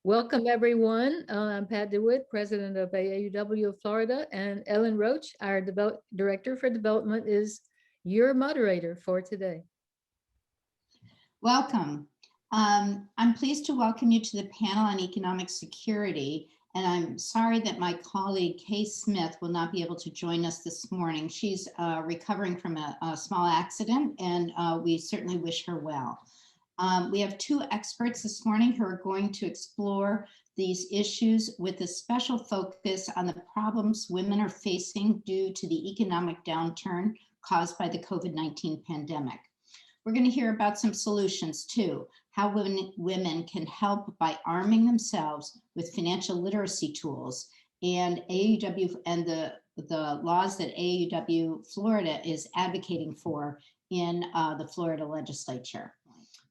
Welcome, everyone. I'm Pat DeWitt, President of AAUW of Florida, and Ellen Roach, our Director for Development, is your moderator for today. Welcome. I'm pleased to welcome you to the panel on economic security, and I'm sorry that my colleague Kay Smith will not be able to join us this morning. She's recovering from a small accident, and we certainly wish her well. We have two experts this morning who are going to explore these issues with a special focus on the problems women are facing due to the economic downturn caused by the COVID-19 pandemic. We're going to hear about some solutions too, how women can help by arming themselves with financial literacy tools and AAUW and the laws that AAUW Florida is advocating for in the Florida legislature.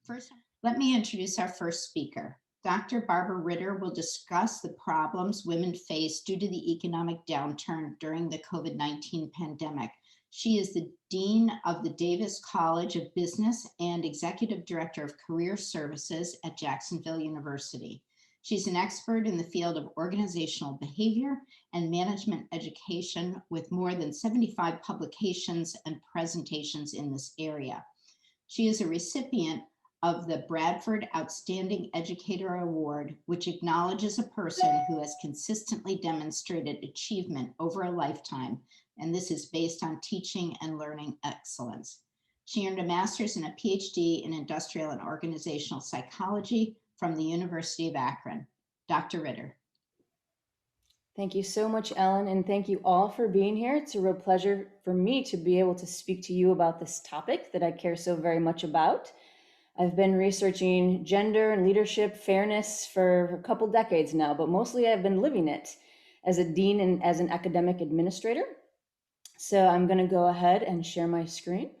First, let me introduce our first speaker. Dr. Barbara Ritter will discuss the problems women face due to the economic downturn during the COVID-19 pandemic. She is the Dean of the Davis College of Business and Executive Director of Career Services at Jacksonville University. She's an expert in the field of organizational behavior and management education with more than 75 publications and presentations in this area. She is a recipient of the Bradford Outstanding Educator Award, which acknowledges a person who has consistently demonstrated achievement over a lifetime, and this is based on teaching and learning excellence. She earned a master's and a PhD in industrial and organizational psychology from the University of Akron. Dr. Ritter. Thank you so much, Ellen, and thank you all for being here. It's a real pleasure for me to be able to speak to you about this topic that I care so very much about. I've been researching gender and leadership fairness for a couple decades now, but mostly I've been living it as a dean and as an academic administrator. So I'm going to go ahead and share my screen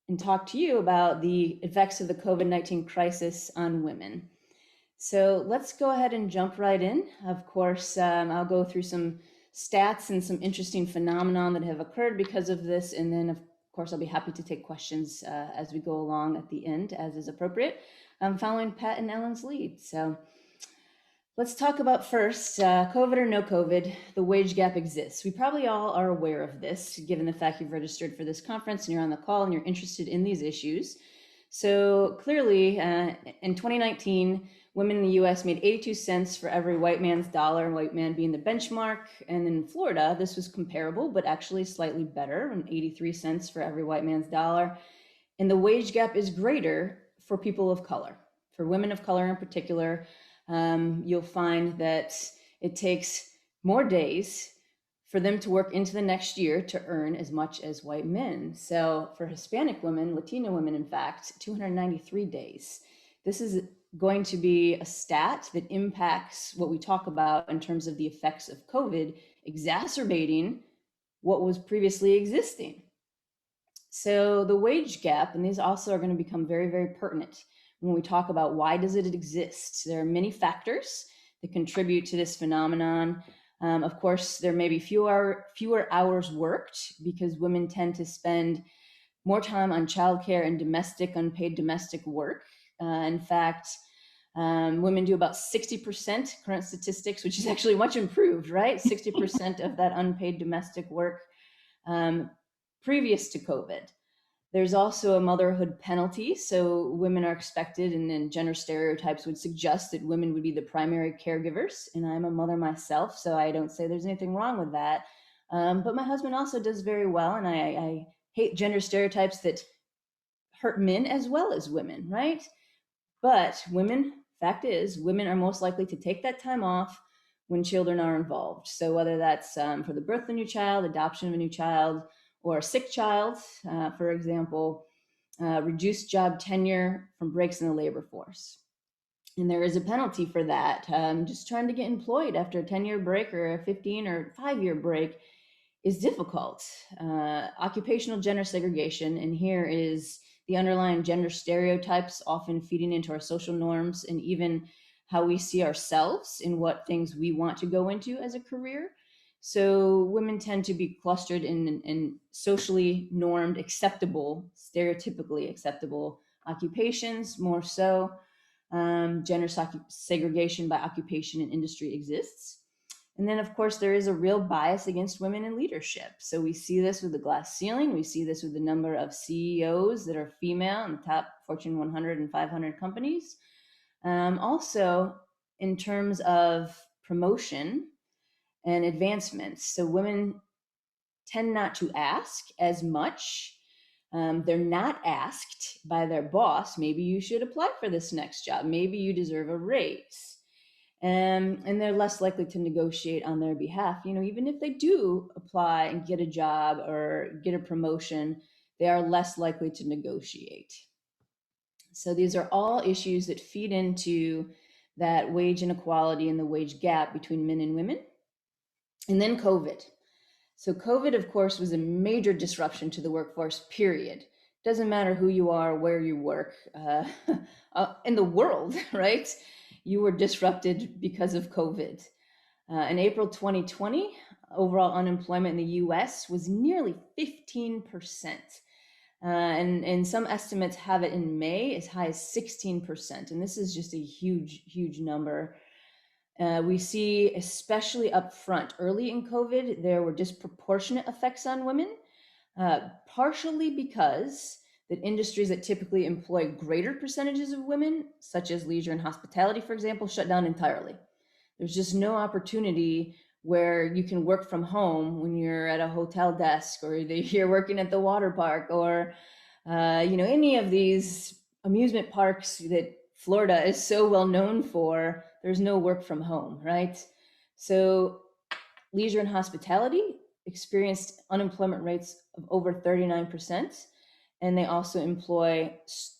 and talk to you about the effects of the COVID-19 crisis on women. So let's go ahead and jump right in. Of course, I'll go through some stats and some interesting phenomena that have occurred because of this, and then of course, I'll be happy to take questions as we go along at the end, as is appropriate, following Pat and Ellen's lead. So let's talk about first, COVID or no COVID, the wage gap exists. We probably all are aware of this, given the fact you've registered for this conference and you're on the call and you're interested in these issues. So clearly, in 2019, women in the US made 82 cents for every white man's dollar, white man being the benchmark. And in Florida, this was comparable, but actually slightly better, and 83 cents for every white man's dollar. And the wage gap is greater for people of color. For women of color in particular, you'll find that it takes more days for them to work into the next year to earn as much as white men. So for Hispanic women, Latina women, in fact, 293 days. This is going to be a stat that impacts what we talk about in terms of the effects of COVID, exacerbating what was previously existing. So the wage gap, and these also are going to become very, very pertinent when we talk about why does it exist. There are many factors that contribute to this phenomenon. Of course, there may be fewer hours worked because women tend to spend more time on childcare and unpaid domestic work. In fact, women do about 60%, current statistics, which is actually much improved, right? 60% of that unpaid domestic work previous to COVID. There's also a motherhood penalty. So women are expected, and then gender stereotypes would suggest that women would be the primary caregivers. And I'm a mother myself, so I don't say there's anything wrong with that. But my husband also does very well. And I hate gender stereotypes that hurt men as well as women, right? But women, fact is, women are most likely to take that time off when children are involved. So whether that's for the birth of a new child, adoption of a new child, or a sick child, for example, reduced job tenure from breaks in the labor force. And there is a penalty for that. Just trying to get employed after a 10-year break or a 15 or 5-year break is difficult. Occupational gender segregation, and here is the underlying gender stereotypes often feeding into our social norms and even how we see ourselves in what things we want to go into as a career. So women tend to be clustered in socially normed, acceptable, stereotypically acceptable occupations more so. Gender segregation by occupation and industry exists. And then, of course, there is a real bias against women in leadership. So we see this with the glass ceiling. We see this with the number of CEOs that are female in the top Fortune 100 and 500 companies. Also, in terms of promotion and advancements. So women tend not to ask as much. They're not asked by their boss, maybe you should apply for this next job. Maybe you deserve a raise. And they're less likely to negotiate on their behalf. Even if they do apply and get a job or get a promotion, they are less likely to negotiate. So these are all issues that feed into that wage inequality and the wage gap between men and women. And then COVID. So COVID, of course, was a major disruption to the workforce, period. Doesn't matter who you are, where you work, in the world, right? You were disrupted because of COVID. In April 2020, overall unemployment in the US was nearly 15%. And some estimates have it in May as high as 16%. And this is just a huge, huge number. We see, especially up front, early in COVID, there were disproportionate effects on women, partially because that industries that typically employ greater percentages of women, such as leisure and hospitality, for example, shut down entirely. There's just no opportunity where you can work from home when you're at a hotel desk, or you're working at the water park, or any of these amusement parks that Florida is so well known for. There's no work from home, right? So leisure and hospitality experienced unemployment rates of over 39%. And they also employ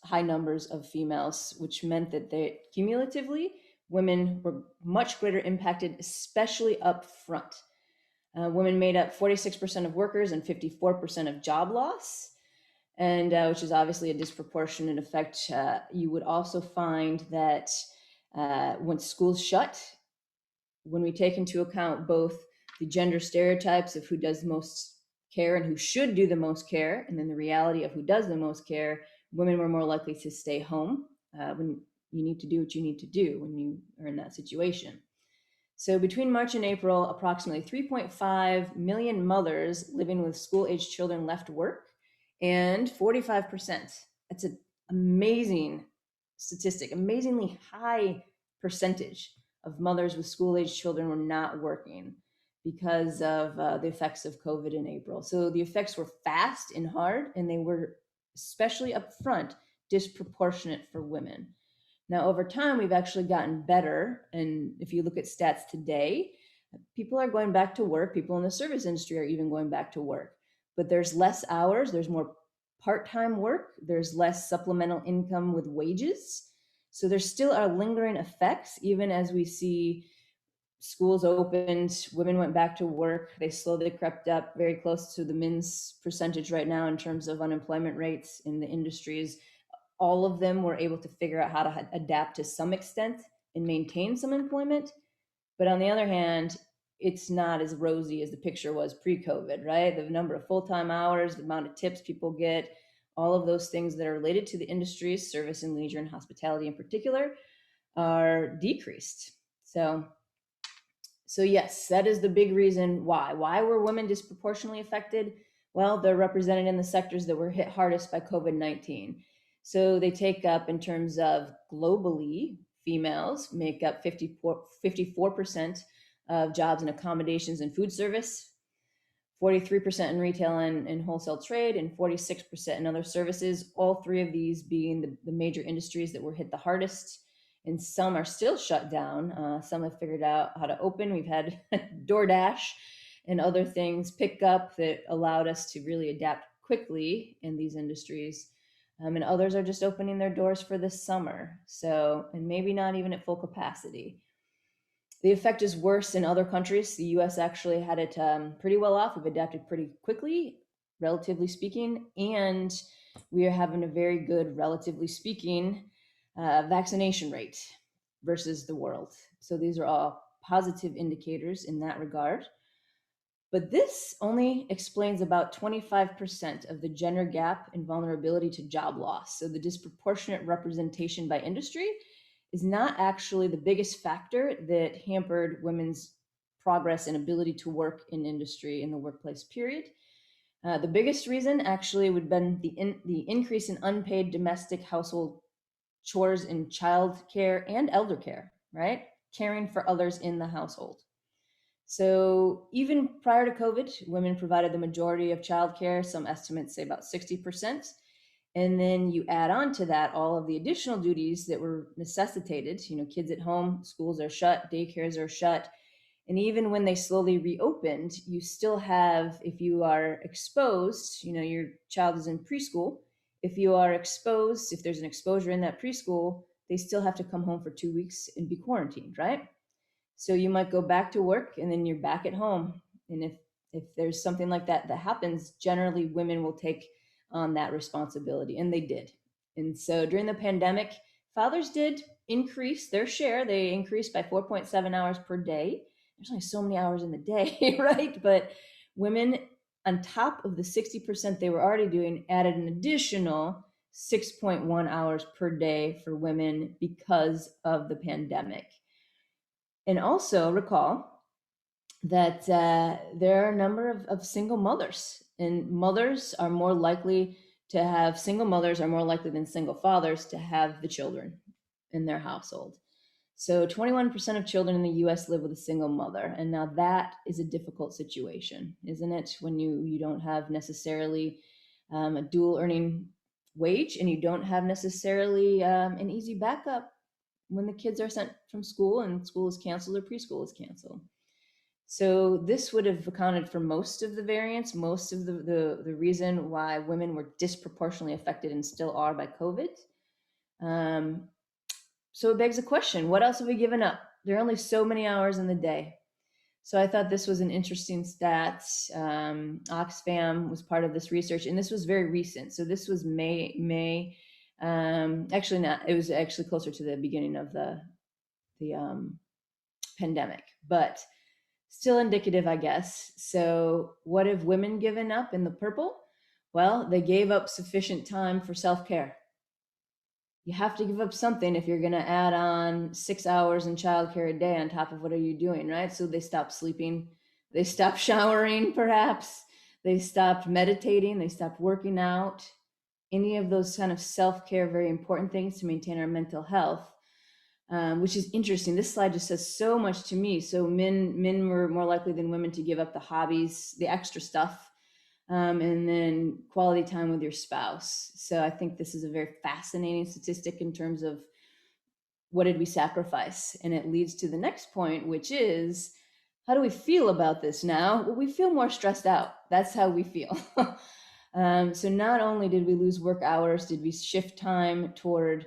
high numbers of females, which meant that cumulatively, women were much greater impacted, especially up front. Women made up 46% of workers and 54% of job loss, and which is obviously a disproportionate effect. You would also find that when schools shut, when we take into account both the gender stereotypes of who does the most care and who should do the most care, and then the reality of who does the most care, women were more likely to stay home when you need to do what you need to do when you are in that situation. So between March and April, approximately 3.5 million mothers living with school-aged children left work, and 45%. That's an amazing statistic, amazingly high percentage of mothers with school-aged children were not working because of the effects of COVID in April. So the effects were fast and hard, and they were, especially up front, disproportionate for women. Now, over time, we've actually gotten better. And if you look at stats today, people are going back to work. People in the service industry are even going back to work. But there's less hours, there's more part-time work, there's less supplemental income with wages. So there still are lingering effects, even as we see schools opened, women went back to work, they slowly crept up very close to the men's percentage right now in terms of unemployment rates in the industries. All of them were able to figure out how to adapt to some extent and maintain some employment. But on the other hand, it's not as rosy as the picture was pre-COVID, right? The number of full-time hours, the amount of tips people get, all of those things that are related to the industries, service and leisure and hospitality in particular, are decreased. So yes, that is the big reason why. Why were women disproportionately affected? Well, they're represented in the sectors that were hit hardest by COVID-19. So they take up, in terms of globally, females make up 54% of jobs in accommodations and food service, 43% in retail and wholesale trade, and 46% in other services, all three of these being the major industries that were hit the hardest. And some are still shut down. Some have figured out how to open. We've had DoorDash and other things pick up that allowed us to really adapt quickly in these industries. And others are just opening their doors for this summer. So, and maybe not even at full capacity. The effect is worse in other countries. The US actually had it pretty well off. We've adapted pretty quickly, relatively speaking, and we are having a very good, relatively speaking, vaccination rate versus the world. So these are all positive indicators in that regard. But this only explains about 25% of the gender gap and vulnerability to job loss. So the disproportionate representation by industry is not actually the biggest factor that hampered women's progress and ability to work in industry in the workplace, period. The biggest reason actually would have been the increase in unpaid domestic household chores in child care and elder care, right? Caring for others in the household. So even prior to COVID, women provided the majority of childcare. Some estimates say about 60%. And then you add on to that all of the additional duties that were necessitated. Kids at home, schools are shut, daycares are shut. And even when they slowly reopened, you still have, if you are exposed, your child is in preschool. If you are exposed, if there's an exposure in that preschool, they still have to come home for 2 weeks and be quarantined, right? So you might go back to work and then you're back at home. And if there's something like that that happens, generally women will take on that responsibility, and they did. And so during the pandemic, fathers did increase their share. They increased by 4.7 hours per day. There's only so many hours in the day, right? But women, on top of the 60% they were already doing, added an additional 6.1 hours per day for women because of the pandemic. And also recall that there are a number of single mothers, and single mothers are more likely than single fathers to have the children in their household. So 21% of children in the US live with a single mother. And now that is a difficult situation, isn't it? When you don't have necessarily a dual earning wage, and you don't have necessarily an easy backup when the kids are sent from school and school is canceled or preschool is canceled. So this would have accounted for most of the variance, most of the reason why women were disproportionately affected and still are by COVID. So it begs the question, what else have we given up? There are only so many hours in the day. So I thought this was an interesting stat. Oxfam was part of this research, and this was very recent. So this was May. Actually not, it was actually closer to the beginning of the pandemic, but still indicative, I guess. So what have women given up in the purple? Well, they gave up sufficient time for self-care. You have to give up something if you're going to add on 6 hours in childcare a day on top of what are you doing, right? So they stopped sleeping, they stopped showering, perhaps they stopped meditating, they stopped working out, any of those kind of self-care, very important things to maintain our mental health. Which is interesting. This slide just says so much to me. So men were more likely than women to give up the hobbies, the extra stuff, and then quality time with your spouse. So I think this is a very fascinating statistic in terms of what did we sacrifice? And it leads to the next point, which is, how do we feel about this now? Well, we feel more stressed out. That's how we feel. So not only did we lose work hours, did we shift time toward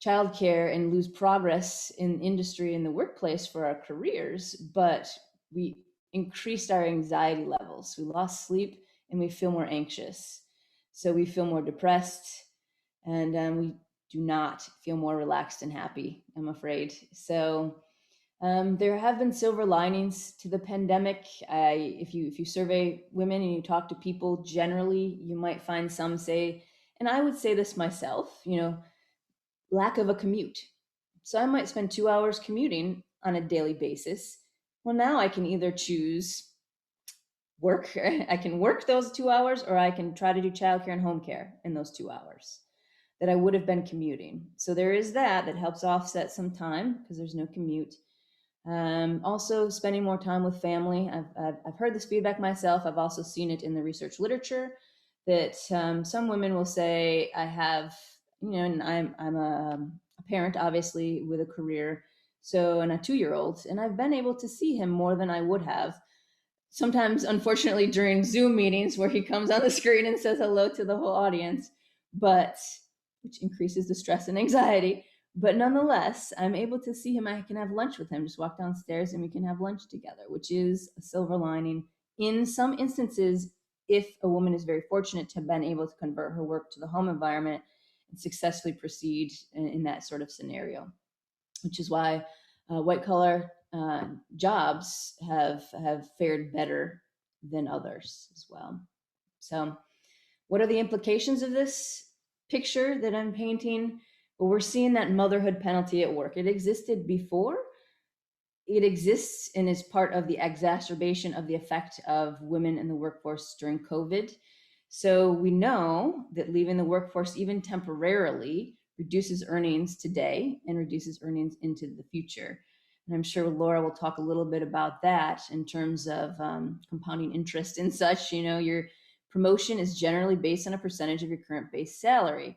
childcare and lose progress in industry in the workplace for our careers, but we increased our anxiety levels. We lost sleep and we feel more anxious. So we feel more depressed, and we do not feel more relaxed and happy, I'm afraid. So there have been silver linings to the pandemic. If you survey women and you talk to people generally, you might find some say, and I would say this myself, lack of a commute. So I might spend 2 hours commuting on a daily basis. Well, now I can either choose work, I can work those 2 hours, or I can try to do childcare and home care in those 2 hours that I would have been commuting. So there is that helps offset some time because there's no commute. Also spending more time with family. I've heard this feedback myself. I've also seen it in the research literature that some women will say, I have, and I'm a parent, obviously, with a career, and a 2-year-old, and I've been able to see him more than I would have. Sometimes, unfortunately, during Zoom meetings where he comes on the screen and says hello to the whole audience, which increases the stress and anxiety. But nonetheless, I'm able to see him. I can have lunch with him, just walk downstairs and we can have lunch together, which is a silver lining. In some instances, if a woman is very fortunate to have been able to convert her work to the home environment and successfully proceed in that sort of scenario, which is why white collar jobs have fared better than others as well. So what are the implications of this picture that I'm painting? But we're seeing that motherhood penalty at work. It existed before. It exists and is part of the exacerbation of the effect of women in the workforce during COVID. So we know that leaving the workforce, even temporarily, reduces earnings today and reduces earnings into the future. And I'm sure Laura will talk a little bit about that in terms of compounding interest and such. Your promotion is generally based on a percentage of your current base salary.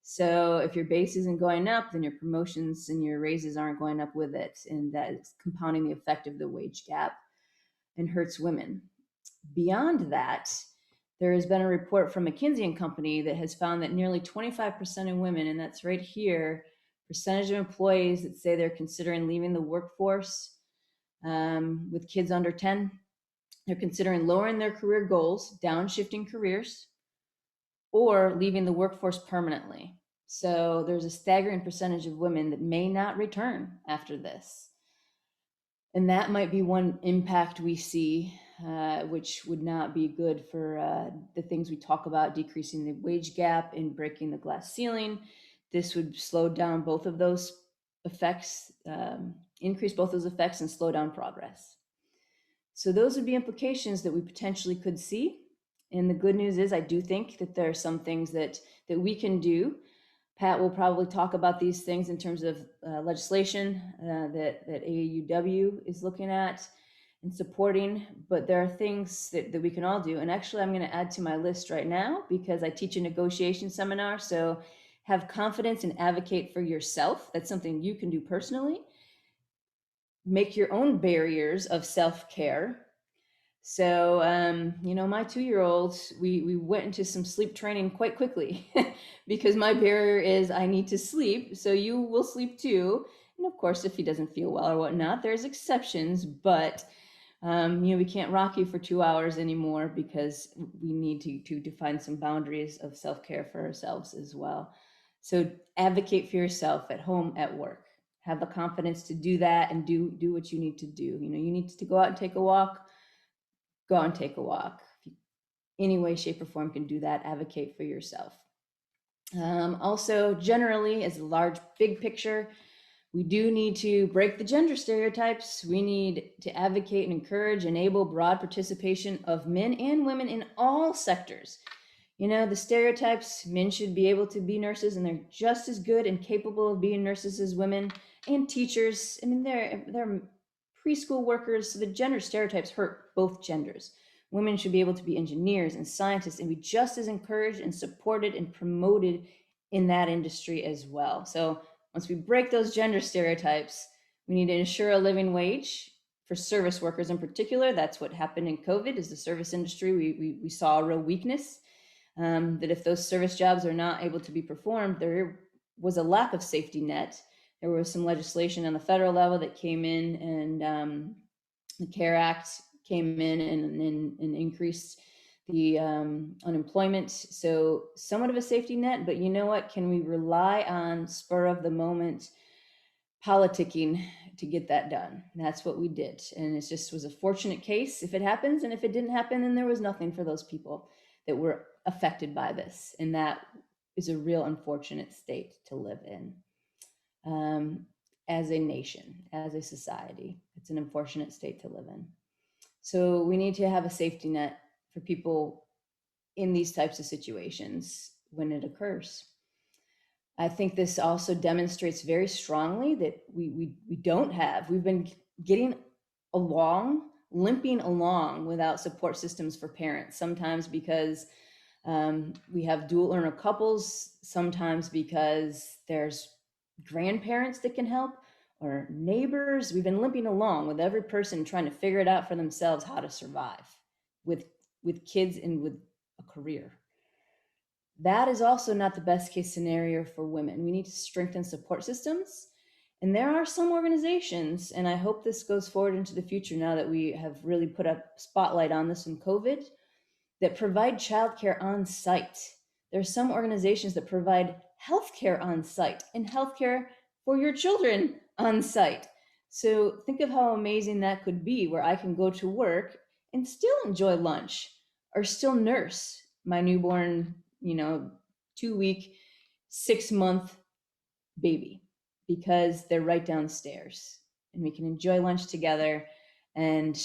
So if your base isn't going up, then your promotions and your raises aren't going up with it. And that is compounding the effect of the wage gap and hurts women. Beyond that, there has been a report from McKinsey and Company that has found that nearly 25% of women, and that's right here, percentage of employees that say they're considering leaving the workforce with kids under 10, they're considering lowering their career goals, downshifting careers, or leaving the workforce permanently. So there's a staggering percentage of women that may not return after this. And that might be one impact we see, which would not be good for the things we talk about, decreasing the wage gap and breaking the glass ceiling. This would slow down both of those effects, increase both those effects and slow down progress. So those would be implications that we potentially could see. And the good news is I do think that there are some things that we can do. Pat will probably talk about these things in terms of legislation that AAUW is looking at and supporting, but there are things that we can all do. And actually, I'm going to add to my list right now because I teach a negotiation seminar. So have confidence and advocate for yourself. That's something you can do personally. Make your own barriers of self-care. So, my 2-year-old, we went into some sleep training quite quickly because my barrier is I need to sleep. So you will sleep too. And of course, if he doesn't feel well or whatnot, there's exceptions, but we can't rock you for 2 hours anymore because we need to define some boundaries of self-care for ourselves as well. So advocate for yourself at home, at work. Have the confidence to do that and do what you need to do. You need to go out and take a walk. Go out and take a walk. If you, any way, shape, or form can do that, advocate for yourself. Also, generally, as a large, big picture, we do need to break the gender stereotypes. We need to advocate and encourage, enable broad participation of men and women in all sectors. The stereotypes, men should be able to be nurses and they're just as good and capable of being nurses as women, and teachers. They're preschool workers. So the gender stereotypes hurt both genders. Women should be able to be engineers and scientists and be just as encouraged and supported and promoted in that industry as well. So once we break those gender stereotypes, we need to ensure a living wage for service workers in particular. That's what happened in COVID is the service industry. We saw a real weakness. That if those service jobs are not able to be performed, there was a lack of safety net. There was some legislation on the federal level that came in, and the CARE Act came in and increased the unemployment. So somewhat of a safety net, but you know what? Can we rely on spur of the moment politicking to get that done? And that's what we did. And it just was a fortunate case if it happens. And if it didn't happen, then there was nothing for those people that were affected by this. And that is a real unfortunate state to live in. As a nation, as a society, it's an unfortunate state to live in. So we need to have a safety net for people in these types of situations when it occurs. I think this also demonstrates very strongly that we've been getting along, limping along without support systems for parents, sometimes because we have dual earner couples, sometimes because there's grandparents that can help or neighbors. We've been limping along with every person trying to figure it out for themselves how to survive with kids and with a career. That is also not the best case scenario for women. We need to strengthen support systems. And there are some organizations, and I hope this goes forward into the future now that we have really put a spotlight on this in COVID, that provide childcare on site. There are some organizations that provide healthcare on site and healthcare for your children on site. So think of how amazing that could be, where I can go to work and still enjoy lunch or still nurse my newborn, 2-week, 6-month baby, because they're right downstairs and we can enjoy lunch together. And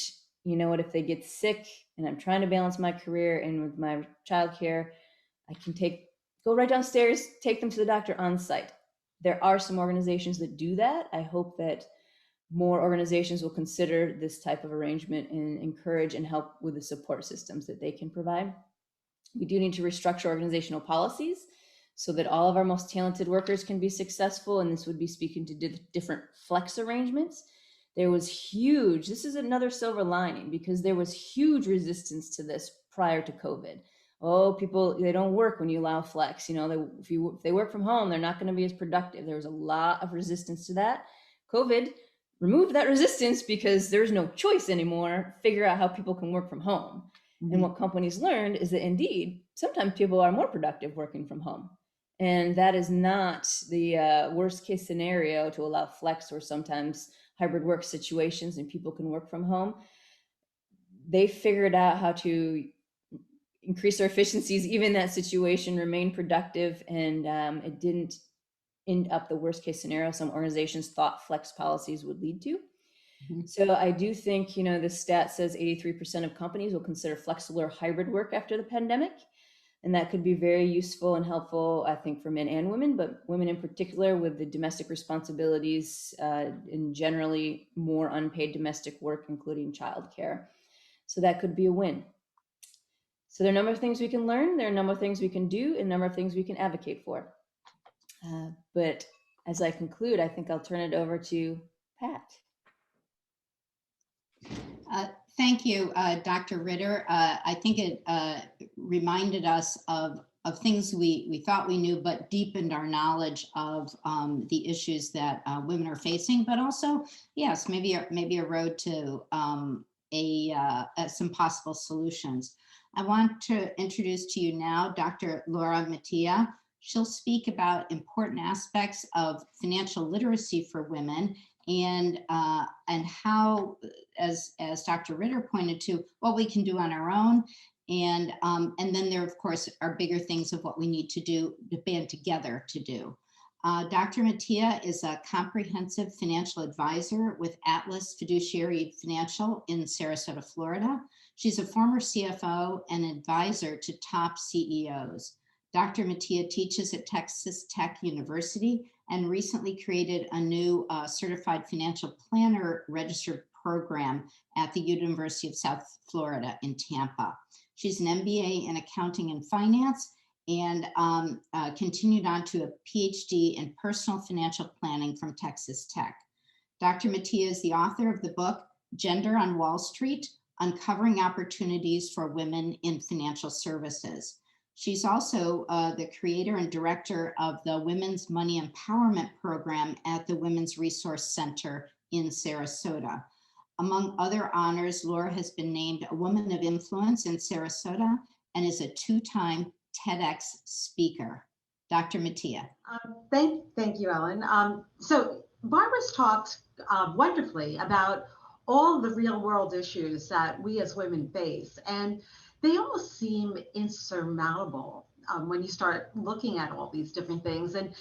you know what, if they get sick and I'm trying to balance my career and with my childcare, I can go right downstairs, take them to the doctor on site. There are some organizations that do that. I hope that more organizations will consider this type of arrangement and encourage and help with the support systems that they can provide. We do need to restructure organizational policies so that all of our most talented workers can be successful. And this would be speaking to different flex arrangements. This is another silver lining, because there was huge resistance to this prior to COVID. Oh, people, they don't work when you allow flex. If they work from home, they're not going to be as productive. There was a lot of resistance to that. COVID removed that resistance because there's no choice anymore. Figure out how people can work from home. And what companies learned is that indeed, sometimes people are more productive working from home. And that is not the worst case scenario to allow flex or sometimes hybrid work situations and people can work from home. They figured out how to increase their efficiencies, even in that situation, remain productive, and it didn't end up the worst case scenario some organizations thought flex policies would lead to. So I do think, the stat says 83% of companies will consider flexible or hybrid work after the pandemic. And that could be very useful and helpful, I think, for men and women, but women in particular with the domestic responsibilities and generally more unpaid domestic work, including childcare. So that could be a win. So there are a number of things we can learn, there are a number of things we can do, and a number of things we can advocate for. But as I conclude, I think I'll turn it over to Pat. Thank you, Dr. Ritter. I think it reminded us of things we thought we knew, but deepened our knowledge of the issues that women are facing, but also, yes, maybe a road to some possible solutions. I want to introduce to you now Dr. Laura Mattia. She'll speak about important aspects of financial literacy for women and how, as Dr. Ritter pointed to, what we can do on our own. And then there, of course, are bigger things of what we need to do to band together to do. Dr. Mattia is a comprehensive financial advisor with Atlas Fiduciary Financial in Sarasota, Florida. She's a former CFO and advisor to top CEOs. Dr. Mattia teaches at Texas Tech University and recently created a new certified financial planner registered program at the University of South Florida in Tampa. She's an MBA in accounting and finance and continued on to a PhD in personal financial planning from Texas Tech. Dr. Mattia is the author of the book, Gender on Wall Street, Uncovering Opportunities for Women in Financial Services. She's also the creator and director of the Women's Money Empowerment Program at the Women's Resource Center in Sarasota. Among other honors, Laura has been named a Woman of Influence in Sarasota and is a two-time TEDx speaker. Dr. Mattia. Thank you, Ellen. So Barbara's talked wonderfully about all the real world issues that we as women face, and they almost seem insurmountable when you start looking at all these different things. And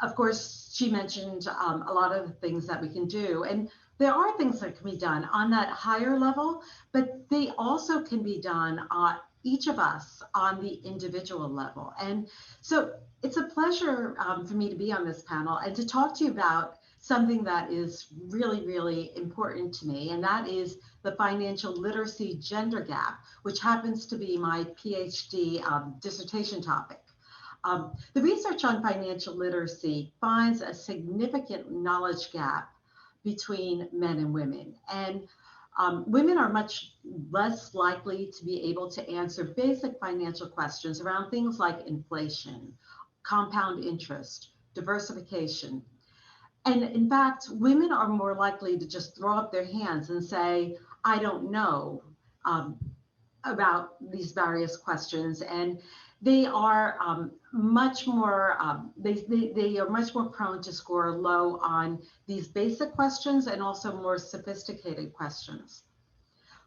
of course, she mentioned a lot of the things that we can do. And there are things that can be done on that higher level, but they also can be done each of us on the individual level. And so it's a pleasure for me to be on this panel and to talk to you about something that is really, really important to me, and that is the financial literacy gender gap, which happens to be my PhD dissertation topic. The research on financial literacy finds a significant knowledge gap between men and women. And women are much less likely to be able to answer basic financial questions around things like inflation, compound interest, diversification. And in fact, women are more likely to just throw up their hands and say, I don't know about these various questions. And they are much more they are much more prone to score low on these basic questions and also more sophisticated questions.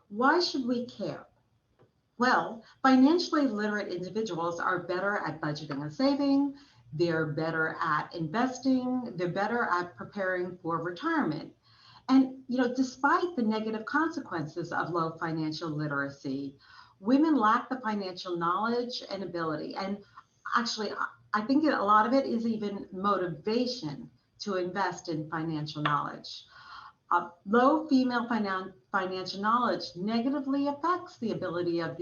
Why should we care? Well, financially literate individuals are better at budgeting and saving. They're better at investing. They're better at preparing for retirement. And, despite the negative consequences of low financial literacy, women lack the financial knowledge and ability. And actually, I think a lot of it is even motivation to invest in financial knowledge. Low female financial knowledge negatively affects the ability of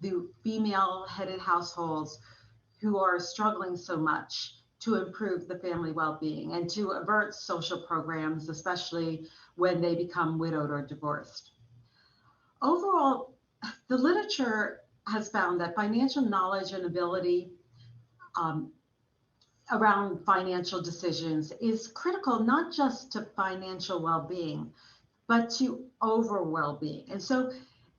the female-headed households who are struggling so much to improve the family well-being and to avert social programs, especially when they become widowed or divorced. Overall, the literature has found that financial knowledge and ability um, around financial decisions is critical not just to financial well-being, but to overall well-being. And so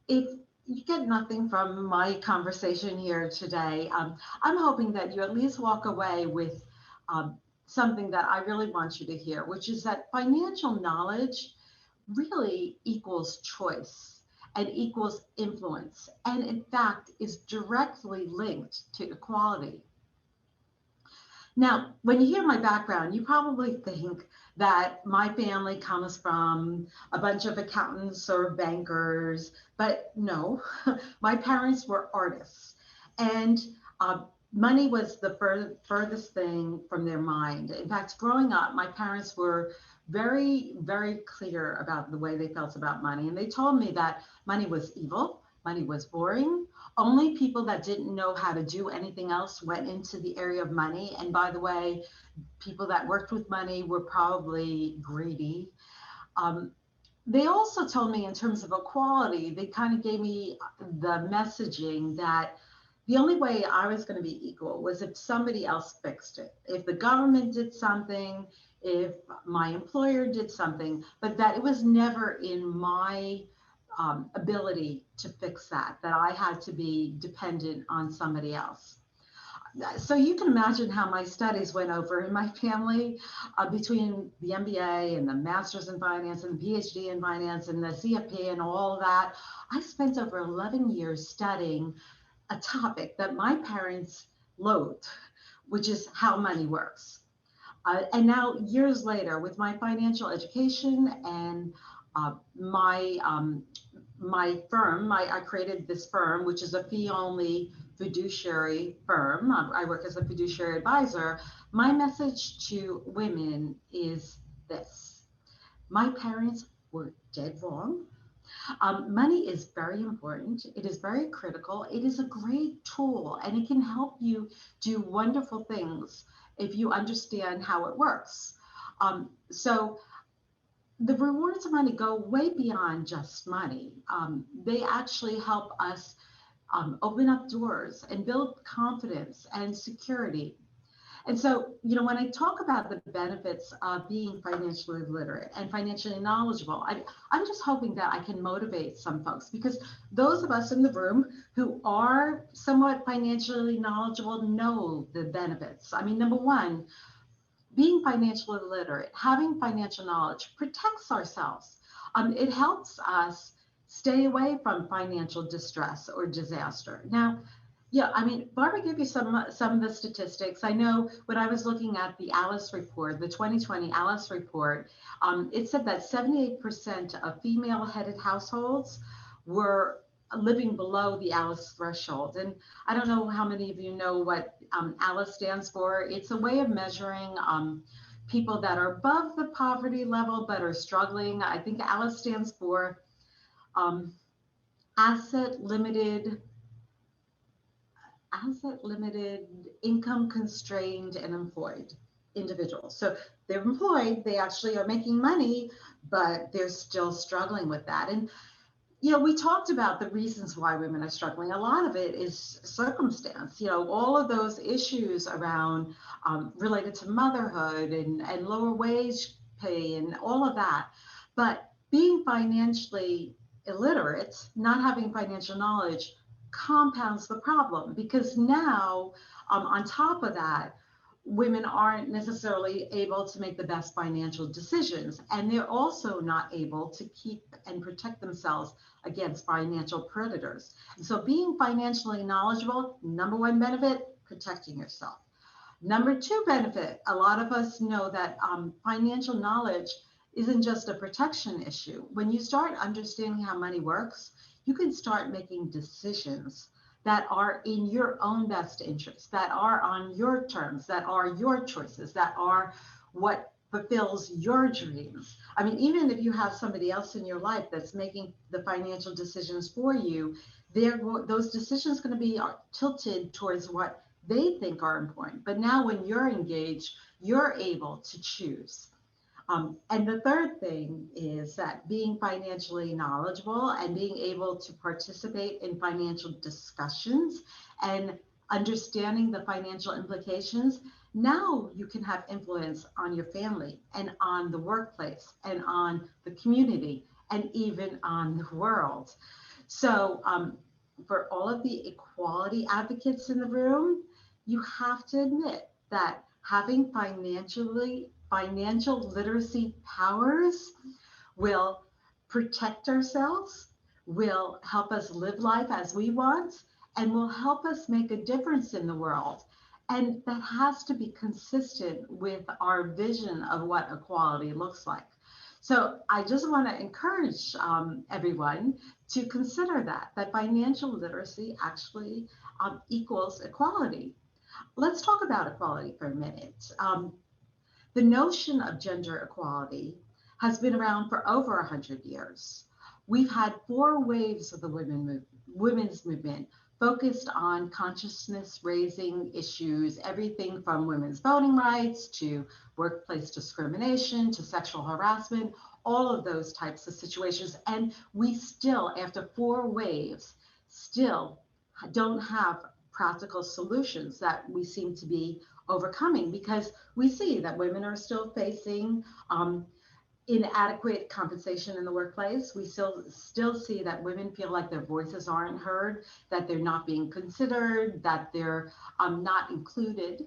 if you get nothing from my conversation here today, I'm hoping that you at least walk away with something that I really want you to hear, which is that financial knowledge really equals choice and equals influence, and in fact is directly linked to equality. Now, when you hear my background, you probably think that my family comes from a bunch of accountants or bankers, but no, my parents were artists. And money was the furthest thing from their mind. In fact, growing up, my parents were very, very clear about the way they felt about money. And they told me that money was evil, money was boring. Only people that didn't know how to do anything else went into the area of money. And by the way, people that worked with money were probably greedy. Um, they also told me in terms of equality, they kind of gave me the messaging that the only way I was going to be equal was if somebody else fixed it. If the government did something, if my employer did something, but that it was never in my ability to fix that I had to be dependent on somebody else. So you can imagine how my studies went over in my family between the MBA and the master's in finance and the PhD in finance and the CFP and all of that. I spent over 11 years studying a topic that my parents loathed, which is how money works. And now, years later, with my financial education and uh, my my firm, I created this firm, which is a fee-only fiduciary firm. I work as a fiduciary advisor. My message to women is this: my parents were dead wrong. Money is very important. It is very critical. It is a great tool, and it can help you do wonderful things if you understand how it works. So the rewards of money go way beyond just money. They actually help us open up doors and build confidence and security. And so, when I talk about the benefits of being financially literate and financially knowledgeable, I'm just hoping that I can motivate some folks, because those of us in the room who are somewhat financially knowledgeable know the benefits. I mean, number one, being financially literate, having financial knowledge protects ourselves. It helps us stay away from financial distress or disaster. Now, yeah, I mean, Barbara gave you some of the statistics. I know when I was looking at the Alice report, the 2020 Alice report, it said that 78% of female-headed households were living below the Alice threshold. And I don't know how many of you know what Alice stands for. It's a way of measuring people that are above the poverty level but are struggling. I think Alice stands for um, asset limited, income constrained, and employed individuals. So they're employed, they actually are making money, but they're still struggling with that. And we talked about the reasons why women are struggling. A lot of it is circumstance, all of those issues around related to motherhood and lower wage pay and all of that. But being financially illiterate, not having financial knowledge, compounds the problem, because now, on top of that, women aren't necessarily able to make the best financial decisions, and they're also not able to keep and protect themselves against financial predators. And so being financially knowledgeable, number one benefit, protecting yourself. Number two benefit, a lot of us know that financial knowledge isn't just a protection issue. When you start understanding how money works, you can start making decisions that are in your own best interest, that are on your terms, that are your choices, that are what fulfills your dreams. I mean, even if you have somebody else in your life that's making the financial decisions for you, those decisions going to be tilted towards what they think are important. But now when you're engaged, you're able to choose. And the third thing is that being financially knowledgeable and being able to participate in financial discussions and understanding the financial implications, now you can have influence on your family and on the workplace and on the community and even on the world. So, for all of the equality advocates in the room, you have to admit that having financial literacy powers will protect ourselves, will help us live life as we want, and will help us make a difference in the world. And that has to be consistent with our vision of what equality looks like. So I just want to encourage everyone to consider that financial literacy actually equals equality. Let's talk about equality for a minute. The notion of gender equality has been around for over 100 years. We've had four waves of the women's movement focused on consciousness raising issues, everything from women's voting rights to workplace discrimination to sexual harassment, all of those types of situations. And we still, after four waves, still don't have practical solutions that we seem to be overcoming, because we see that women are still facing inadequate compensation in the workplace. We still see that women feel like their voices aren't heard, that they're not being considered, that they're not included.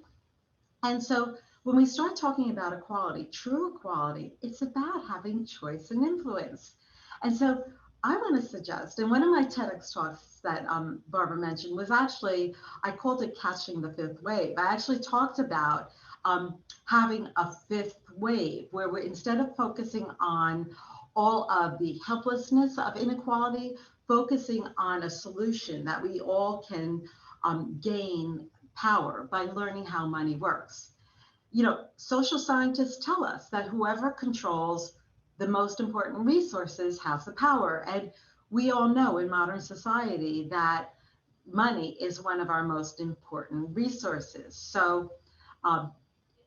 And so when we start talking about equality, true equality, it's about having choice and influence. And so I want to suggest, and one of my TEDx talks that Barbara mentioned was actually, I called it Catching the Fifth Wave. I actually talked about having a fifth wave where we're, instead of focusing on all of the helplessness of inequality, focusing on a solution that we all can gain power by learning how money works. You know, social scientists tell us that whoever controls the most important resources has the power. And we all know in modern society that money is one of our most important resources. So,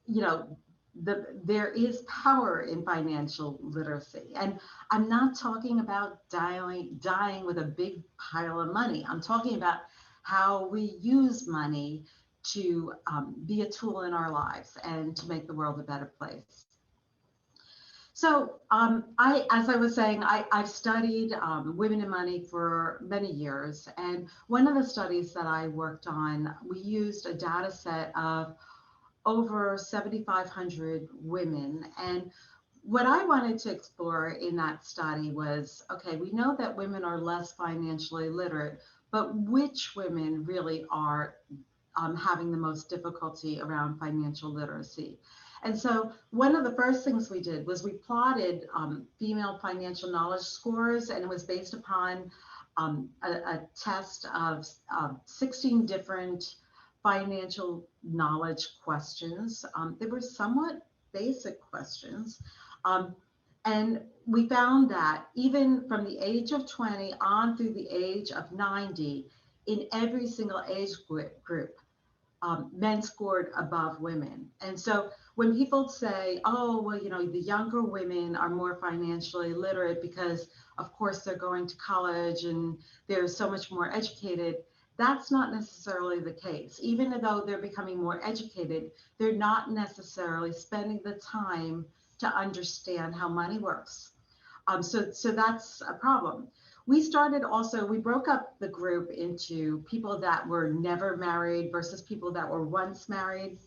you know, there is power in financial literacy. And I'm not talking about dying with a big pile of money. I'm talking about how we use money to be a tool in our lives and to make the world a better place. So as I was saying, I've studied women and money for many years. And one of the studies that I worked on, we used a data set of over 7,500 women. And what I wanted to explore in that study was, okay, we know that women are less financially literate, but which women really are having the most difficulty around financial literacy? And so one of the first things we did was we plotted female financial knowledge scores, and it was based upon a test of 16 different financial knowledge questions. They were somewhat basic questions. And we found that even from the age of 20 on through the age of 90, in every single age group, men scored above women. And so when people say, oh, well, you know, the younger women are more financially literate because, of course, they're going to college and they're so much more educated, that's not necessarily the case. Even though they're becoming more educated, they're not necessarily spending the time to understand how money works. So that's a problem. We broke up the group into people that were never married versus people that were once married.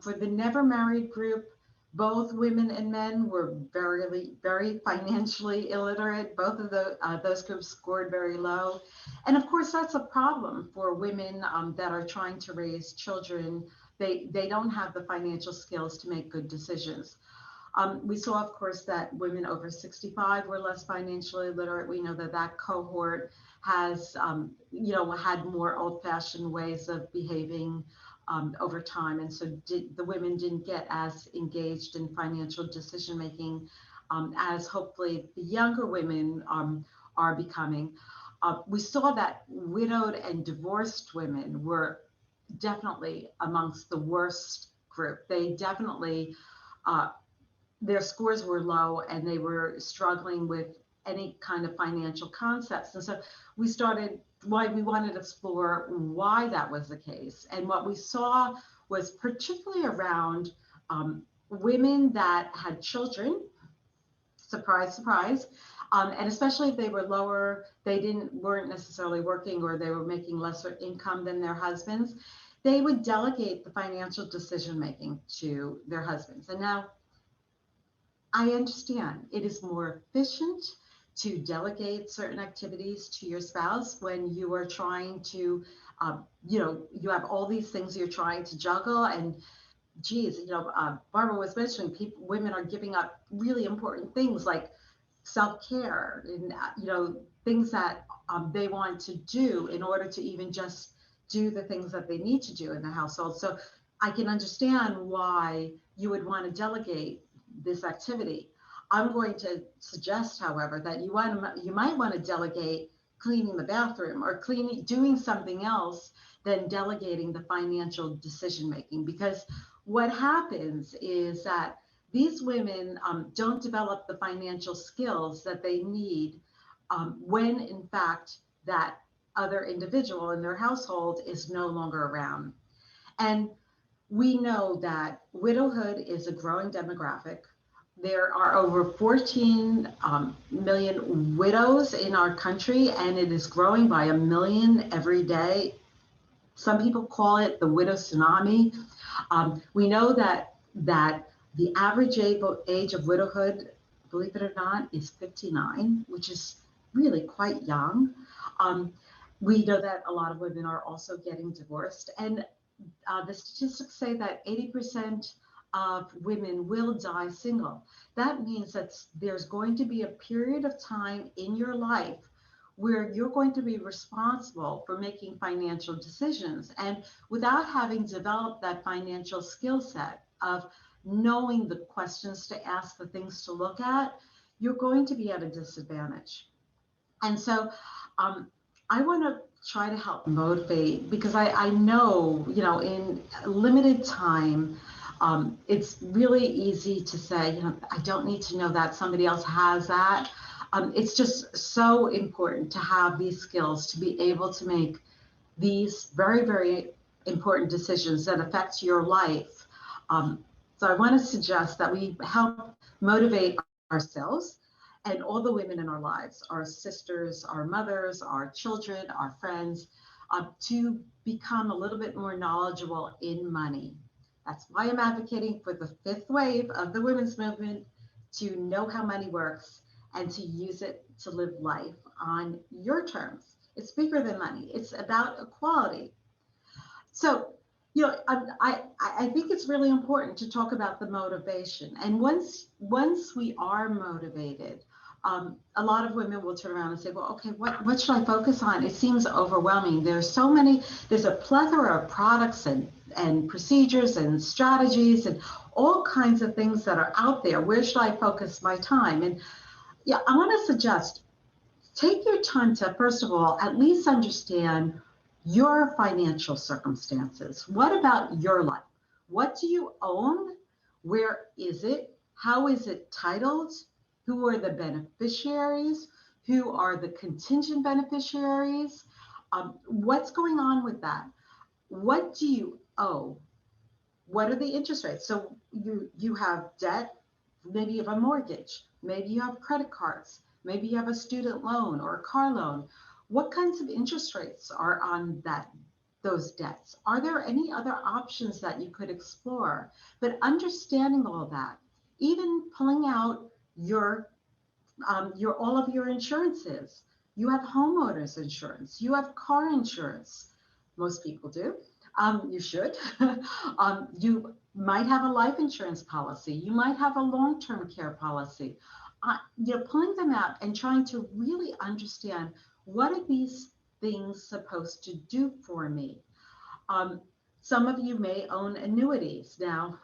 For the never married group, both women and men were very financially illiterate. Both of those groups scored very low. And of course, that's a problem for women that are trying to raise children They don't have the financial skills to make good decisions. We saw, of course, that women over 65 were less financially literate. We know that that cohort has, had more old-fashioned ways of behaving over time, and so the women didn't get as engaged in financial decision making as hopefully the younger women are becoming. We saw that widowed and divorced women were definitely amongst the worst group. They definitely their scores were low and they were struggling with any kind of financial concepts. And so we wanted to explore why that was the case. And what we saw was particularly around women that had children, surprise, surprise, and especially if they were lower, weren't necessarily working, or they were making lesser income than their husbands, they would delegate the financial decision making to their husbands. And now, I understand it is more efficient to delegate certain activities to your spouse when you are trying to, you have all these things you're trying to juggle. And geez, Barbara was mentioning women are giving up really important things like self-care and, things that they want to do in order to even just do the things that they need to do in the household. So I can understand why you would want to delegate this activity. I'm going to suggest, however, that you might want to delegate cleaning the bathroom or doing something else than delegating the financial decision making, because what happens is that these women don't develop the financial skills that they need when in fact that other individual in their household is no longer around. And we know that widowhood is a growing demographic. There are over 14 million widows in our country, and it is growing by 1 million every day. Some people call it the widow tsunami. We know that the average age of widowhood, believe it or not, is 59, which is really quite young. We know that a lot of women are also getting divorced, and the statistics say that 80% of women will die single. That means that there's going to be a period of time in your life where you're going to be responsible for making financial decisions. And without having developed that financial skill set of knowing the questions to ask, the things to look at, you're going to be at a disadvantage. And so I want to try to help motivate, because I know, in limited time, it's really easy to say, I don't need to know that, somebody else has that. It's just so important to have these skills to be able to make these very, very important decisions that affect your life. So I want to suggest that we help motivate ourselves and all the women in our lives, our sisters, our mothers, our children, our friends, to become a little bit more knowledgeable in money. That's why I'm advocating for the fifth wave of the women's movement, to know how money works and to use it to live life on your terms. It's bigger than money. It's about equality. So, I think it's really important to talk about the motivation. And once we are motivated, a lot of women will turn around and say, well, okay, what should I focus on? It seems overwhelming. There's a plethora of products and procedures and strategies and all kinds of things that are out there. Where should I focus my time? And yeah, I want to suggest, take your time to, first of all, at least understand your financial circumstances. What about your life? What do you own? Where is it? How is it titled? Who are the beneficiaries? Who are the contingent beneficiaries? What's going on with that? What do you owe? What are the interest rates? So you have debt, maybe you have a mortgage, maybe you have credit cards, maybe you have a student loan or a car loan. What kinds of interest rates are on those debts? Are there any other options that you could explore? But understanding all that, even pulling out your all of your insurances. You have homeowners insurance, you have car insurance, most people do. You should. You might have a life insurance policy. You might have a long-term care policy. Pulling them out and trying to really understand, what are these things supposed to do for me? Um, some of you may own annuities. Now,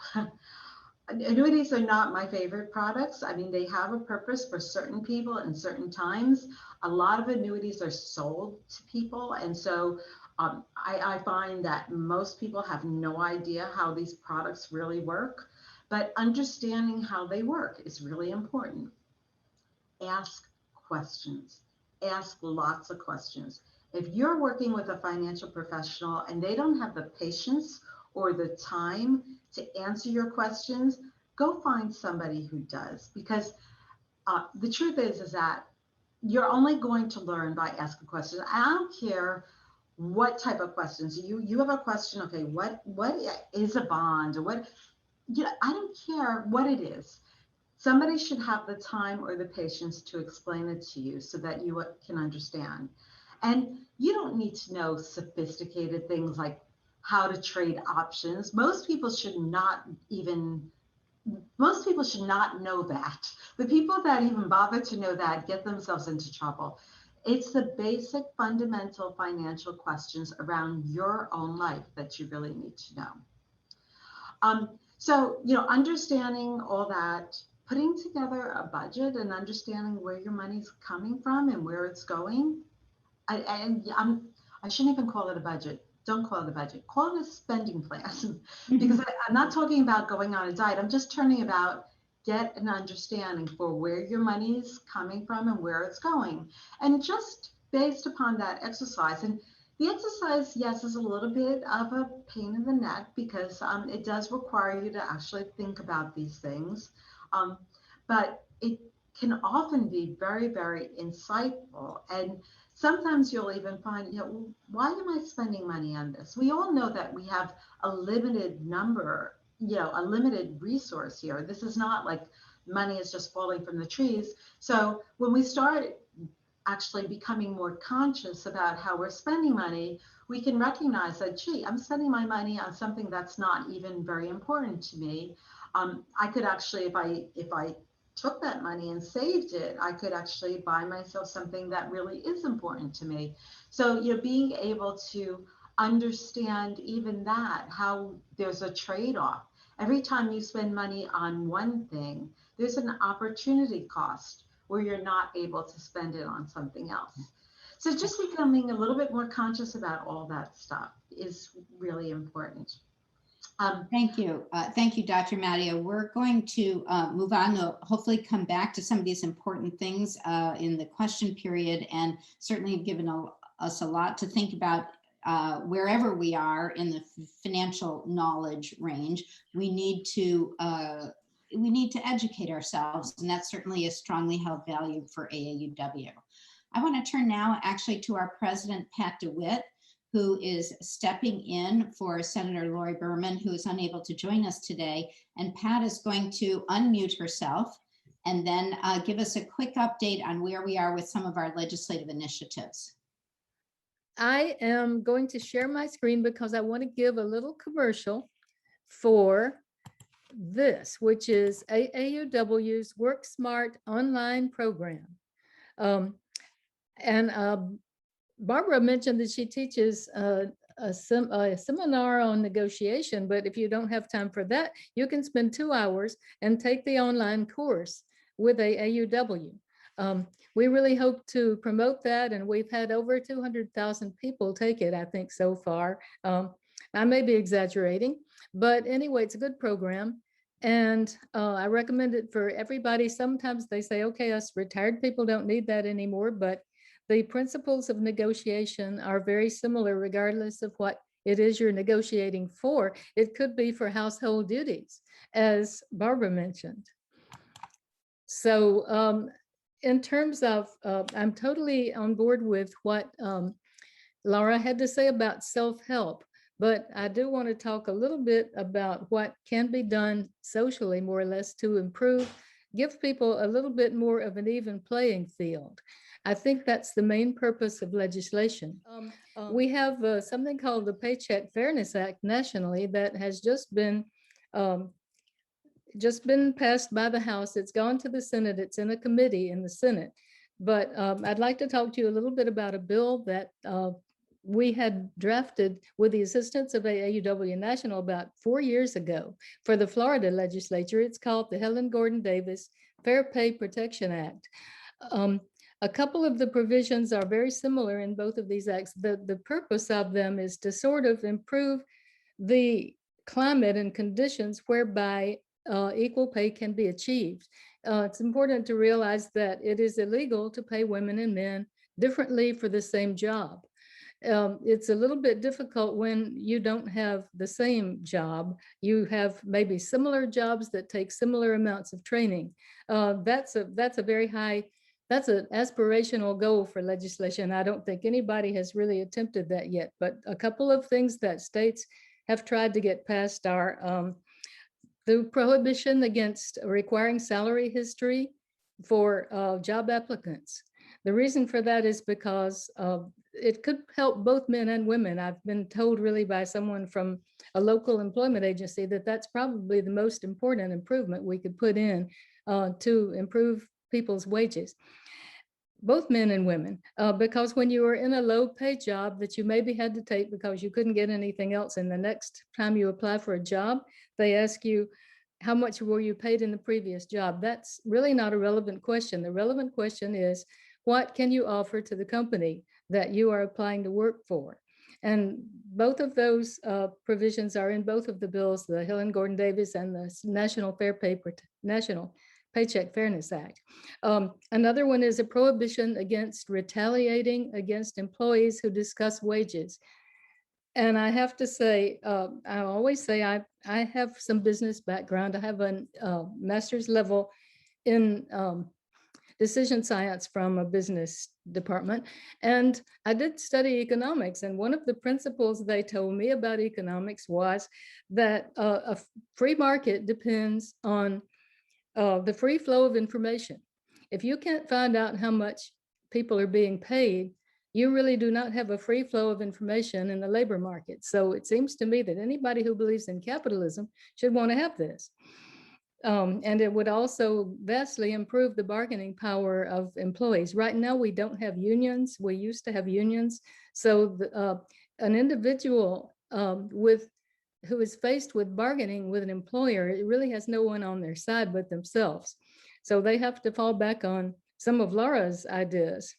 annuities are not my favorite products. I mean, they have a purpose for certain people and certain times. A lot of annuities are sold to people. And so I find that most people have no idea how these products really work. But understanding how they work is really important. Ask questions. Ask lots of questions. If you're working with a financial professional and they don't have the patience or the time to answer your questions, go find somebody who does. Because the truth is that you're only going to learn by asking questions. I don't care what type of questions. You have a question, okay, what is a bond? Or what, I don't care what it is. Somebody should have the time or the patience to explain it to you so that you can understand. And you don't need to know sophisticated things like how to trade options. Most people should not know that. The people that even bother to know that get themselves into trouble. It's the basic fundamental financial questions around your own life that you really need to know. So, understanding all that, putting together a budget and understanding where your money's coming from and where it's going. I shouldn't even call it a budget. Don't call it a budget. Call it a spending plan. Because I'm not talking about going on a diet. I'm just turning about get an understanding for where your money is coming from and where it's going. And just based upon that exercise. And the exercise, yes, is a little bit of a pain in the neck because it does require you to actually think about these things. But it can often be very, very insightful. And sometimes you'll even find, why am I spending money on this? We all know that we have a limited number, a limited resource here. This is not like money is just falling from the trees. So when we start actually becoming more conscious about how we're spending money, we can recognize that, gee, I'm spending my money on something that's not even very important to me. I could actually, if I took that money and saved it, I could actually buy myself something that really is important to me. So, being able to understand even that, how there's a trade-off. Every time you spend money on one thing, there's an opportunity cost where you're not able to spend it on something else. So just becoming a little bit more conscious about all that stuff is really important. Thank you. Thank you, Dr. Mattia. We're going to move on to hopefully come back to some of these important things in the question period, and certainly have given us a lot to think about wherever we are in the financial knowledge range. We need to educate ourselves, and that's certainly a strongly held value for AAUW. I want to turn now actually to our president, Pat DeWitt, who is stepping in for Senator Lori Berman, who is unable to join us today. And Pat is going to unmute herself and then give us a quick update on where we are with some of our legislative initiatives. I am going to share my screen because I want to give a little commercial for this, which is AAUW's Work Smart online program. Barbara mentioned that she teaches a seminar on negotiation, but if you don't have time for that, you can spend 2 hours and take the online course with AAUW. We really hope to promote that, and we've had over 200,000 people take it, I think, so far. I may be exaggerating, but anyway, it's a good program. And I recommend it for everybody. Sometimes they say, okay, us retired people don't need that anymore, but the principles of negotiation are very similar regardless of what it is you're negotiating for. It could be for household duties, as Barbara mentioned. So in terms of, I'm totally on board with what Laura had to say about self-help, but I do want to talk a little bit about what can be done socially, more or less, to improve, give people a little bit more of an even playing field. I think that's the main purpose of legislation. We have something called the Paycheck Fairness Act nationally that has um, just been passed by the House. It's gone to the Senate. It's in a committee in the Senate. But I'd like to talk to you a little bit about a bill that we had drafted with the assistance of AAUW National about 4 years ago for the Florida legislature. It's called the Helen Gordon Davis Fair Pay Protection Act. A couple of the provisions are very similar in both of these acts. The purpose of them is to sort of improve the climate and conditions whereby equal pay can be achieved. It's important to realize that it is illegal to pay women and men differently for the same job. It's a little bit difficult when you don't have the same job. You have maybe similar jobs that take similar amounts of training. That's a very high, that's an aspirational goal for legislation. I don't think anybody has really attempted that yet, but a couple of things that states have tried to get passed are the prohibition against requiring salary history for job applicants. The reason for that is because it could help both men and women. I've been told really by someone from a local employment agency that that's probably the most important improvement we could put in to improve people's wages, both men and women, because when you are in a low pay job that you maybe had to take because you couldn't get anything else, and the next time you apply for a job, they ask you, how much were you paid in the previous job? That's really not a relevant question. The relevant question is, what can you offer to the company that you are applying to work for? And both of those provisions are in both of the bills, the Helen Gordon Davis and the National Paycheck Fairness Act. Another one is a prohibition against retaliating against employees who discuss wages. And I have to say, I always say I have some business background. I have a master's level in decision science from a business department. And I did study economics. And one of the principles they told me about economics was that a free market depends on the free flow of information. If you can't find out how much people are being paid, you really do not have a free flow of information in the labor market. So it seems to me that anybody who believes in capitalism should want to have this. And it would also vastly improve the bargaining power of employees. Right now, we don't have unions. We used to have unions. So an individual who is faced with bargaining with an employer, it really has no one on their side but themselves. So they have to fall back on some of Laura's ideas.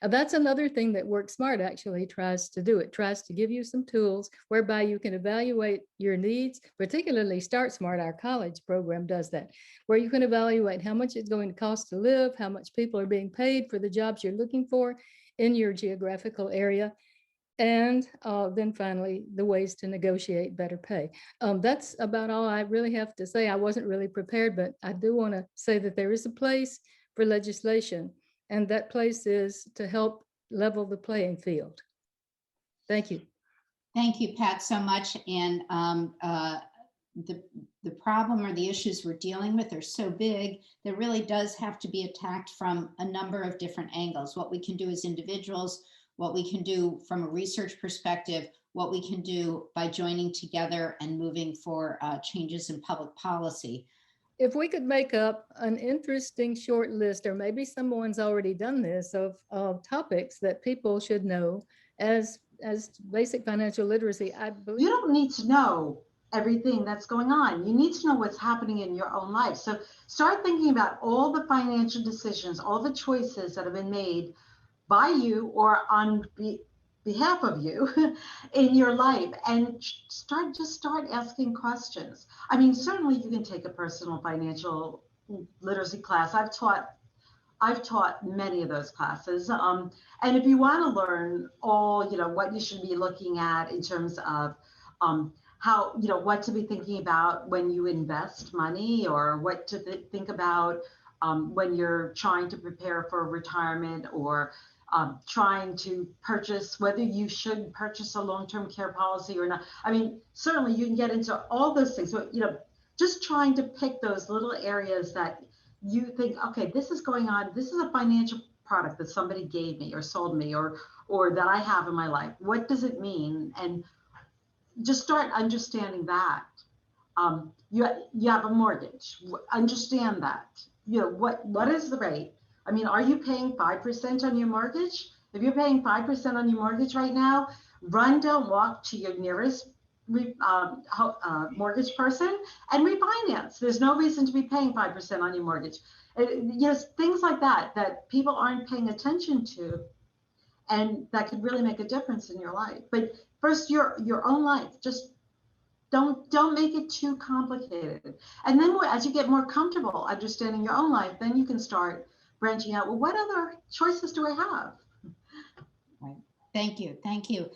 That's another thing that Work Smart actually tries to do. It tries to give you some tools whereby you can evaluate your needs, particularly Start Smart, our college program does that, where you can evaluate how much it's going to cost to live, how much people are being paid for the jobs you're looking for in your geographical area, and then finally, the ways to negotiate better pay. That's about all I really have to say. I wasn't really prepared, but I do want to say that there is a place for legislation, and that place is to help level the playing field. Thank you. Thank you, Pat, so much. And the problem or the issues we're dealing with are so big that really does have to be attacked from a number of different angles. What we can do as individuals, what we can do from a research perspective, what we can do by joining together and moving for changes in public policy. If we could make up an interesting short list, or maybe someone's already done this, of topics that people should know as basic financial literacy, I believe. You don't need to know everything that's going on. You need to know what's happening in your own life. So start thinking about all the financial decisions, all the choices that have been made by you or on behalf of you in your life, and start asking questions. I mean, certainly you can take a personal financial literacy class. I've taught many of those classes. And if you want to learn all, what you should be looking at in terms of how, what to be thinking about when you invest money, or what to think about when you're trying to prepare for retirement, or trying to purchase, whether you should purchase a long-term care policy or not. I mean, certainly you can get into all those things. So, just trying to pick those little areas that you think, okay, this is going on. This is a financial product that somebody gave me or sold me or that I have in my life? What does it mean? And just start understanding that. You have a mortgage. Understand that. You know, what is the rate? I mean, are you paying 5% on your mortgage? If you're paying 5% on your mortgage right now, run, don't walk to your nearest mortgage person and refinance. There's no reason to be paying 5% on your mortgage. Yes, things like that that people aren't paying attention to, and that could really make a difference in your life. But first, your own life. Just don't make it too complicated. And then as you get more comfortable understanding your own life, then you can start branching out. Well, what other choices do I have? Right. Thank you. Thank you.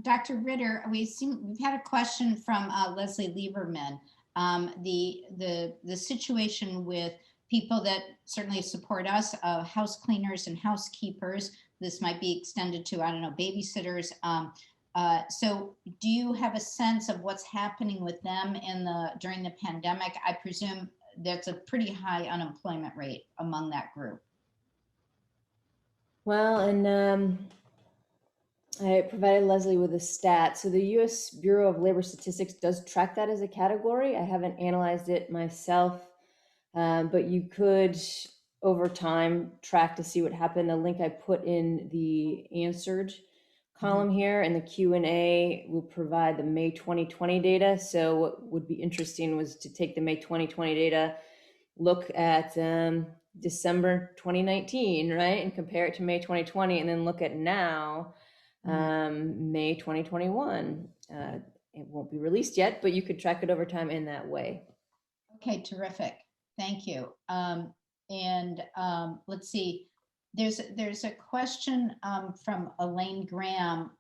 Dr. Ritter, we've had a question from Leslie Lieberman. The situation with people that certainly support us, house cleaners and housekeepers. This might be extended to, I don't know, babysitters. So do you have a sense of what's happening with them during the pandemic? I presume that's a pretty high unemployment rate among that group. Well, and I provided Leslie with a stat. So the U.S. Bureau of Labor Statistics does track that as a category. I haven't analyzed it myself, but you could, over time, track to see what happened. The link I put in the answered column here, and the Q&A will provide the May 2020 data. So what would be interesting was to take the May 2020 data, look at December 2019, right, and compare it to May 2020, and then look at now, May 2021. It won't be released yet, but you could track it over time in that way. Okay, terrific. Thank you. Let's see. There's a question from Elaine Graham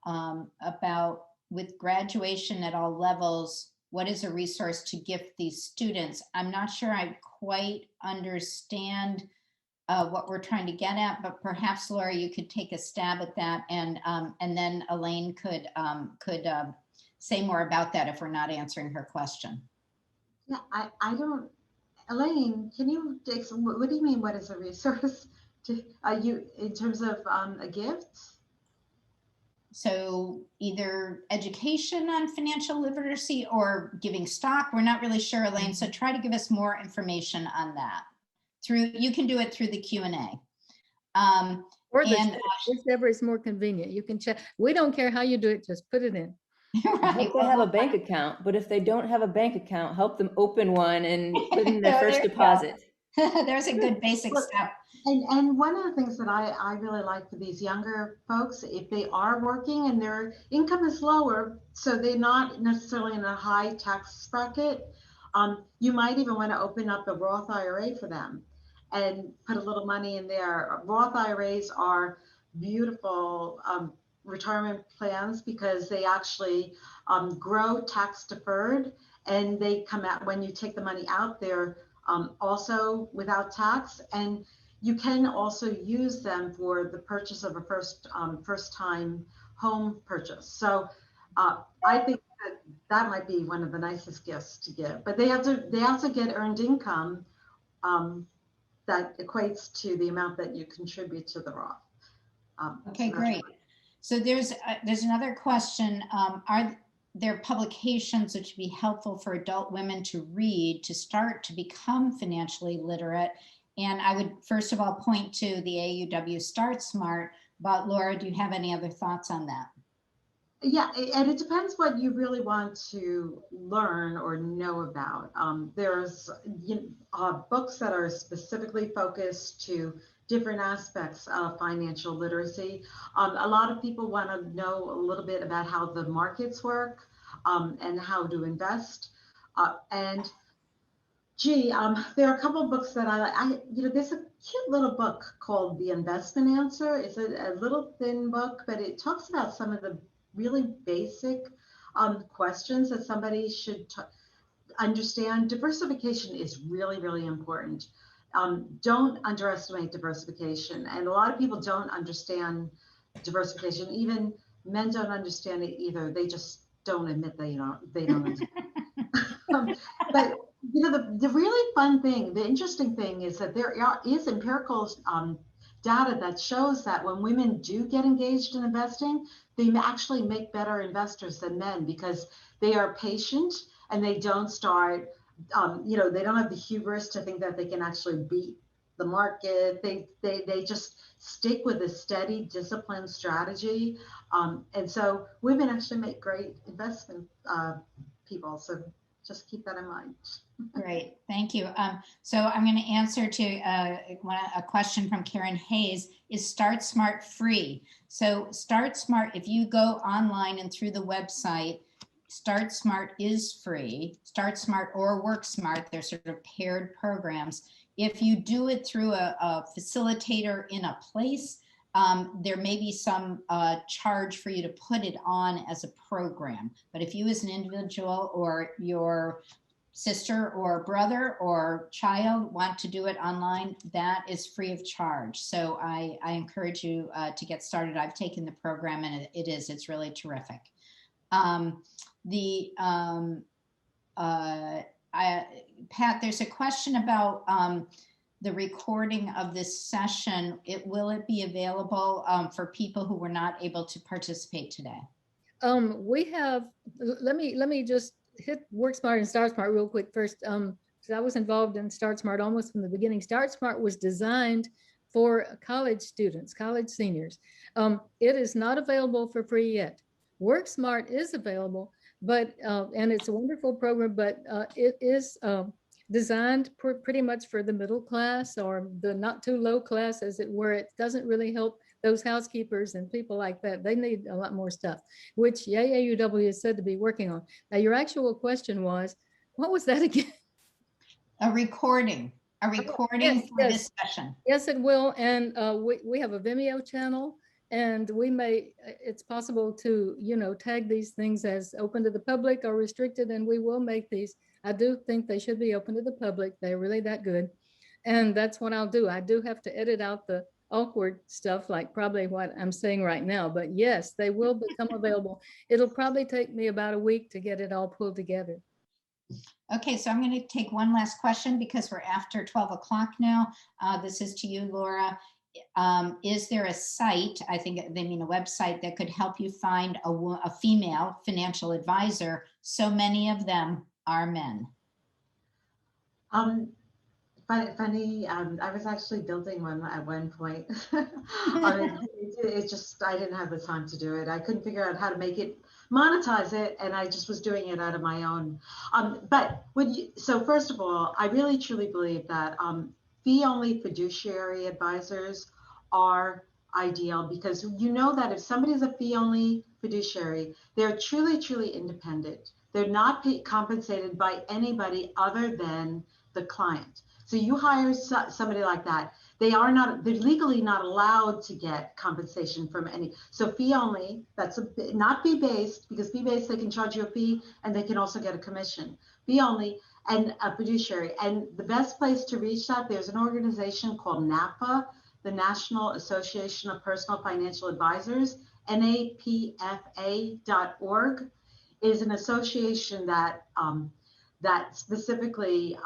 about, with graduation at all levels, what is a resource to gift these students? I'm not sure I quite understand what we're trying to get at, but perhaps Laura, you could take a stab at that, and then Elaine could say more about that if we're not answering her question. Yeah, I don't. Elaine, can you? What do you mean? What is a resource? You in terms of a gift? So either education on financial literacy or giving stock. We're not really sure, Elaine. So try to give us more information on that. You can do it through the Q&A. Or whichever is more convenient. You can check. We don't care how you do it. Just put it in. Right. I hope they have a bank account, but if they don't have a bank account, help them open one and put in their first deposit. There's a good basic step. And one of the things that I really like for these younger folks, if they are working and their income is lower, so they're not necessarily in a high tax bracket, you might even want to open up a Roth IRA for them and put a little money in there. Roth IRAs are beautiful retirement plans because they actually grow tax deferred, and they come out when you take the money out there also without tax, and you can also use them for the purchase of a first time home purchase. So I think that might be one of the nicest gifts to give, but they also get earned income that equates to the amount that you contribute to the Roth. Okay, great. So there's another question. Are there publications which would be helpful for adult women to read to start to become financially literate? And I would first of all point to the AAUW Start Smart, but Laura, do you have any other thoughts on that? Yeah, and it depends what you really want to learn or know about. There's books that are specifically focused to different aspects of financial literacy. A lot of people want to know a little bit about how the markets work and how to invest. There are a couple of books that there's a cute little book called The Investment Answer. It's a little thin book, but it talks about some of the really basic questions that somebody should understand. Diversification is really, really important. Don't underestimate diversification. And a lot of people don't understand diversification. Even men don't understand it either. They just don't admit they don't understand. But the really fun thing, the interesting thing is that there is empirical data that shows that when women do get engaged in investing, they actually make better investors than men because they are patient and they don't start, they don't have the hubris to think that they can actually beat the market. They just stick with a steady, disciplined strategy. And so women actually make great investment people. So just keep that in mind. Great, thank you. So I'm going to answer to a question from Karen Hayes. Is Start Smart free? So Start Smart, if you go online and through the website, Start Smart is free. Start Smart or Work Smart, they're sort of paired programs. If you do it through a facilitator in a place, there may be some charge for you to put it on as a program. But if you as an individual or your sister or brother or child want to do it online, that is free of charge. So I encourage you to get started. I've taken the program and it's really terrific. Pat, there's a question about the recording of this session. Will it be available for people who were not able to participate today? We have, let me just hit Work Smart and Start Smart real quick first. So I was involved in Start Smart almost from the beginning. Start Smart was designed for college students, college seniors. It is not available for free yet. Work Smart is available, but and it's a wonderful program, but it is designed pretty much for the middle class or the not too low class, as it were. It doesn't really help those housekeepers and people like that. They need a lot more stuff, which AAUW is said to be working on. Now, your actual question was, what was that again? A recording Yes, for this session. Yes, it will. And we have a Vimeo channel, and it's possible to, tag these things as open to the public or restricted, and we will make these. I do think they should be open to the public. They're really that good. And that's what I'll do. I do have to edit out the awkward stuff, like probably what I'm saying right now, but yes, they will become available. It'll probably take me about a week to get it all pulled together. Okay, so I'm going to take one last question because we're after 12 o'clock now. This is to you, Laura. Is there a site, I think they mean a website, that could help you find a female financial advisor? So many of them are men. Funny, I was actually building one at one point. I didn't have the time to do it. I couldn't figure out how to monetize it, and I just was doing it out of my own. So first of all, I really truly believe that fee-only fiduciary advisors are ideal, because you know that if somebody's a fee-only fiduciary, they're truly, truly independent. They're not compensated by anybody other than the client. So you hire somebody like that, they're legally not allowed to get compensation from any. So fee only, not fee based, because fee based, they can charge you a fee and they can also get a commission. Fee only and a fiduciary. And the best place to reach that, there's an organization called NAPA, the National Association of Personal Financial Advisors, napfa.org, is an association that specifically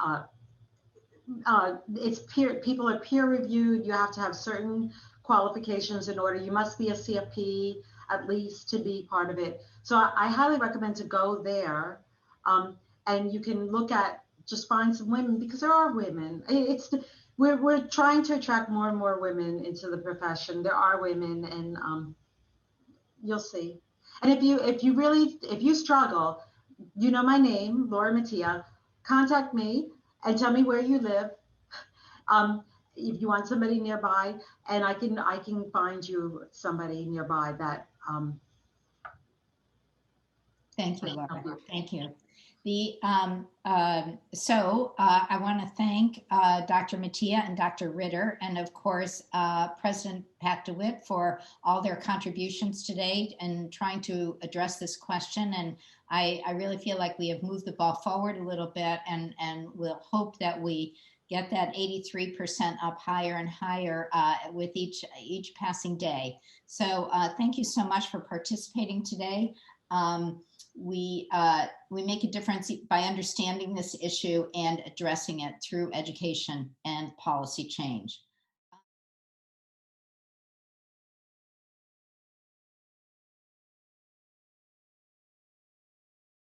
people are peer reviewed. You have to have certain qualifications in order. You must be a CFP at least to be part of it. So I highly recommend to go there, and you can just find some women, because there are women. We're trying to attract more and more women into the profession. There are women, and you'll see. And if you struggle, you know my name, Laura Mattia. Contact me and tell me where you live. If you want somebody nearby, and I can find you somebody nearby that. Thank you, Laura. Thank you. I want to thank Dr. Mattia and Dr. Ritter, and of course, President Pat DeWitt, for all their contributions today and trying to address this question. And I really feel like we have moved the ball forward a little bit, and we'll hope that we get that 83% up higher and higher with each passing day. So thank you so much for participating today. We make a difference by understanding this issue and addressing it through education and policy change.